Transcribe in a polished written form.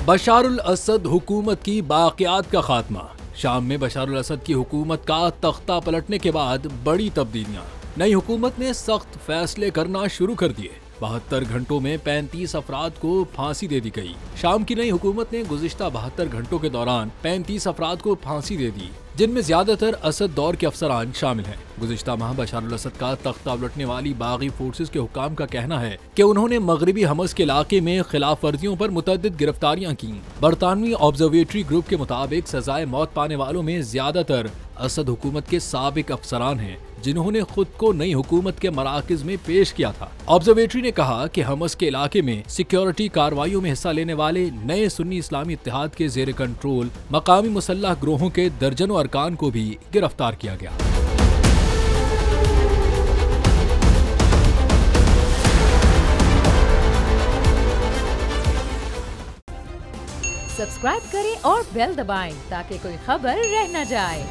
बशारुल असद हुकूमत की बाक़ियात का खात्मा। शाम में बशारुल असद की हुकूमत का तख्ता पलटने के बाद बड़ी तब्दीलियां। नई हुकूमत ने सख्त फैसले करना शुरू कर दिए। 72 घंटों में 35 अफराद को फांसी दे दी गई। शाम की नई हुकूमत ने गुज़िश्ता 72 घंटों के दौरान 35 अफराद को फांसी दे दी, जिनमें ज्यादातर असद दौर के अफसरान शामिल हैं। गुज़िश्ता माह बशारुल असद का तख्ता उलटने वाली बागी फोर्सेस के हुकाम का कहना है कि उन्होंने मगरबी हमस के इलाके में खिलाफ वर्जियों पर मुतअद्दिद गिरफ्तारियां की। बरतानवी ऑब्जर्वेटरी ग्रुप के मुताबिक सजाए मौत पाने वालों में ज्यादातर असद हुकूमत के साबिक अफसरान हैं, जिन्होंने खुद को नई हुकूमत के मराकज में पेश किया था। ऑब्जर्वेटरी ने कहा कि हमस के इलाके में सिक्योरिटी कार्रवाइयों में हिस्सा लेने वाले नए सुन्नी इस्लामी इत्तेहाद के जेर कंट्रोल मकामी मुसल्लह ग्रोहों के दर्जनों अरकान को भी गिरफ्तार किया गया। सब्सक्राइब करें और बेल दबाएं ताकि कोई खबर रह न जाए।